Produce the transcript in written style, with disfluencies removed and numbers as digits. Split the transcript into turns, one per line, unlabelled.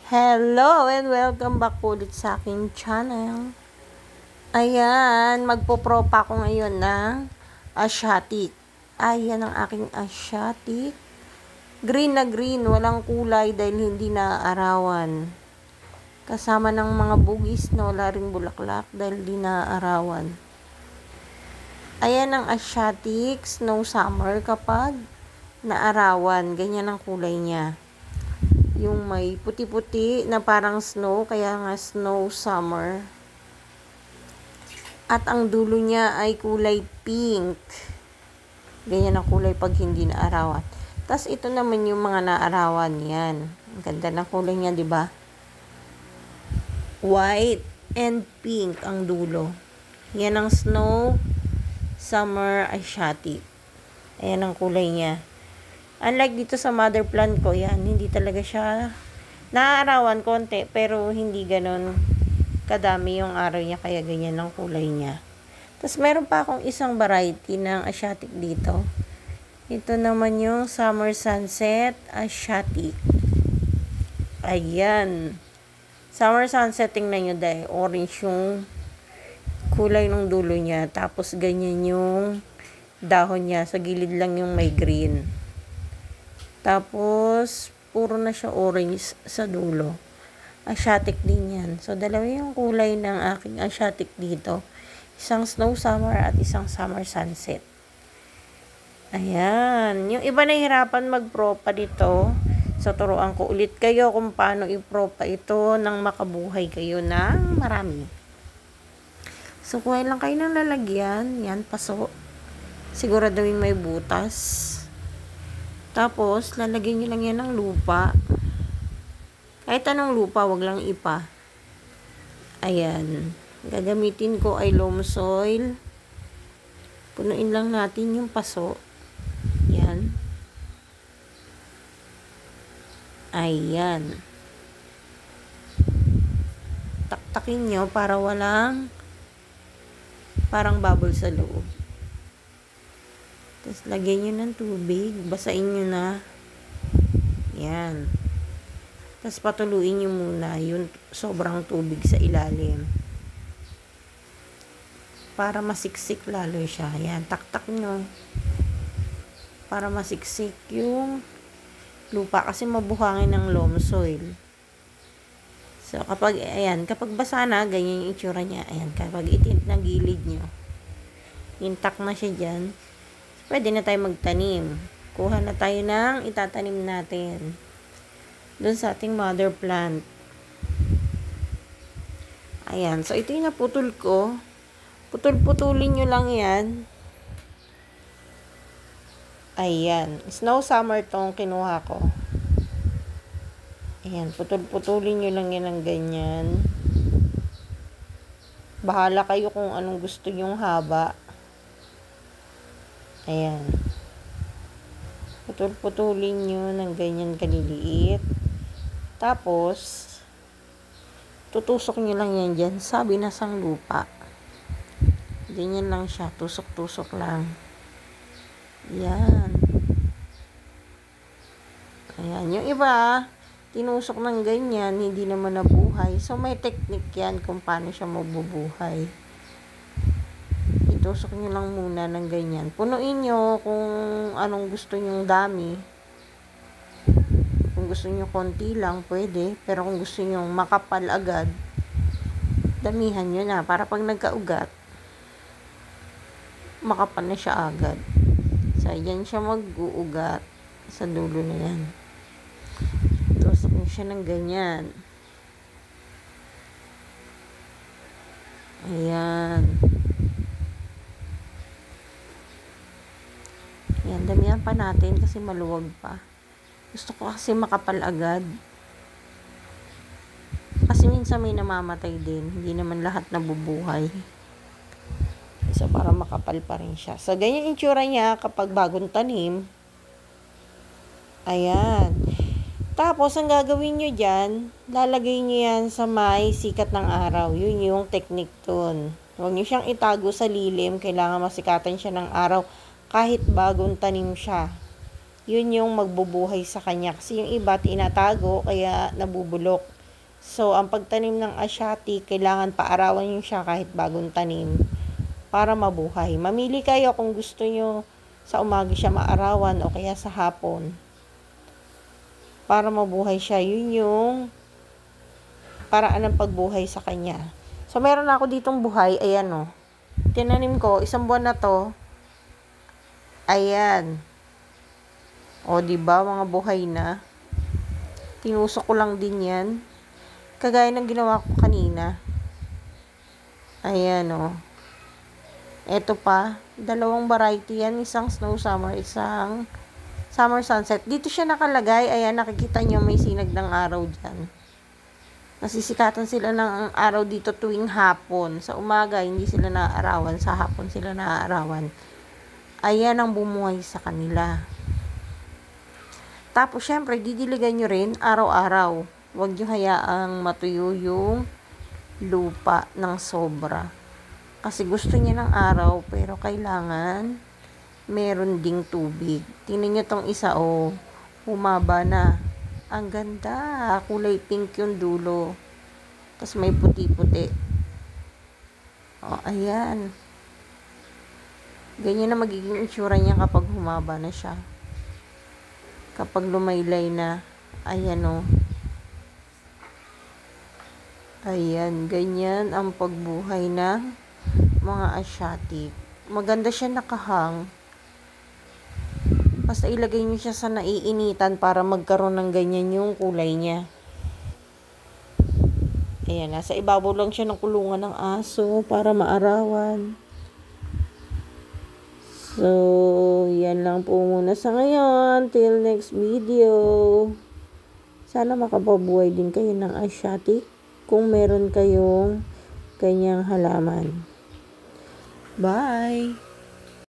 Hello and welcome back po ulit sa aking channel. Ayan, magpopropa ako ngayon ng Asiatic. Ayan ang aking Asiatic. Green na green, walang kulay dahil hindi naaarawan. Kasama ng mga bugis na wala ring bulaklak dahil di naaarawan. Ayan ang Asiatic Snow Summer kapag naarawan. Ganyan ang kulay niya. Yung may puti-puti na parang snow, kaya nga snow summer. At ang dulo niya ay kulay pink. Ganyan ang kulay pag hindi naarawan. Tapos ito naman yung mga naarawan, yan. Ang ganda ng kulay niya, di ba? White and pink ang dulo. Yan ang snow summer Asiatic. Ayan ang kulay niya. Unlike dito sa mother plant ko, yan, hindi talaga siya naaarawan konti, pero hindi ganon kadami yung araw niya, kaya ganyan ang kulay niya. Tapos meron pa akong isang variety ng Asiatic dito. Ito naman yung Summer Sunset Asiatic. Ayan. Summer Sunset, tingnan nyo dahil orange yung kulay ng dulo niya. Tapos ganyan yung dahon niya. Sa gilid lang yung may green. Tapos, puro na siya orange sa dulo. Asiatic din yan. So, dalawa yung kulay ng aking Asiatic dito. Isang snow summer at isang summer sunset. Ayan. Yung iba nahihirapan mag-propa dito. So, turuan ko ulit kayo kung paano i-propa ito nang makabuhay kayo ng marami. So, kuha lang kayo ng lalagyan. Yan, paso. Siguraduhin may butas. Tapos, lalagyan nyo lang yan ng lupa. Kahit anong lupa, wag lang ipa. Ayan. Gagamitin ko ay loam soil. Punuin lang natin yung paso. Yan. Ayan. Taktakin nyo para walang parang bubble sa loob. Tapos, lagyan nyo ng tubig. Basain nyo na. Yan. Tapos, patuluin nyo muna yung sobrang tubig sa ilalim. Para masiksik lalo siya. Yan. Taktak nyo. Para masiksik yung lupa. Kasi mabuhangin ng loam soil. So, kapag basa na, ganyan yung itsura niya. Ayan. Kapag itint na gilid nyo. Intact na siya dyan. Pwede na tayo magtanim. Kuha na tayo ng itatanim natin. Doon sa ating mother plant. Ayan. So, ito yung naputol ko. Putol-putulin nyo lang yan. Ayan. Snow summer tong kinuha ko. Ayan. Putol-putulin nyo lang yan ng ganyan. Bahala kayo kung anong gusto nyong haba. Ayan. Putol-putulin nyo ng ganyan kaliliit. Tapos, tutusok nyo lang yan dyan sa binasang lupa. Ganyan lang siya. Tusok-tusok lang. Ayan. Ayan. Yung iba, tinusok ng ganyan, hindi naman nabuhay. So, may technique yan kung paano siya mabubuhay. Itusok nyo lang muna ng ganyan. Punuin nyo kung anong gusto nyo dami. Kung gusto nyo konti lang, pwede. Pero kung gusto nyo makapal agad, damihan nyo na. Para pag nagkaugat, makapal na siya agad. So, yan siya mag-uugat sa dulo na yan. Tusok nyo siya ng ganyan. Ayan. Yan, damihan pa natin kasi maluwag pa. Gusto ko kasi makapal agad. Kasi minsan may namamatay din. Hindi naman lahat nabubuhay. So, para makapal pa rin siya. So, ganyan yung itsura niya kapag bagong tanim. Ayan. Tapos, ang gagawin nyo dyan, lalagay nyo yan sa may sikat ng araw. Yun yung technique dun. Huwag nyo siyang itago sa lilim. Kailangan masikatan siya ng araw kahit bagong tanim siya. yun yung magbubuhay sa kanya. Kasi yung iba, tinatago, kaya nabubulok. So, ang pagtanim ng Asiatic, kailangan paarawan nyo siya kahit bagong tanim para mabuhay. Mamili kayo kung gusto nyo sa umaga siya maarawan o kaya sa hapon para mabuhay siya. Yun yung paraan ng pagbuhay sa kanya. So, meron ako ditong buhay. Ayan o. Tinanim ko, 1 buwan na to. Ayan. O, diba, mga buhay na. Tinusok ko lang din yan. Kagaya ng ginawa ko kanina. Ayan, o. Eto pa, 2 variety yan. Isang snow summer, isang summer sunset. Dito siya nakalagay. Ayan, nakikita nyo may sinag ng araw dyan. Nasisikatan sila ng araw dito tuwing hapon. Sa umaga, hindi sila naaarawan. Sa hapon sila naaarawan. Ayan ang bumuhay sa kanila. Tapos, syempre, didiligan nyo rin araw-araw. Huwag nyo hayaang matuyo yung lupa ng sobra. Kasi gusto niya ng araw, pero kailangan meron ding tubig. Tingnan nyo tong isa, humaba na. Ang ganda. Kulay pink yung dulo. Tapos may puti-puti. Ayan. Ganyan na magiging itsura niya kapag humaba na siya. Kapag lumaylay na, ayan o. Ayan, ganyan ang pagbuhay ng mga Asiatic. Maganda siya nakahang. Basta ilagay niyo siya sa naiinitan para magkaroon ng ganyan yung kulay niya. Ayan, nasa ibabaw lang siya ng kulungan ng aso para maarawan. So, yan lang po muna sa ngayon. Till next video. Sana makapabuhay din kayo ng Asiatic kung meron kayong kanyang halaman. Bye!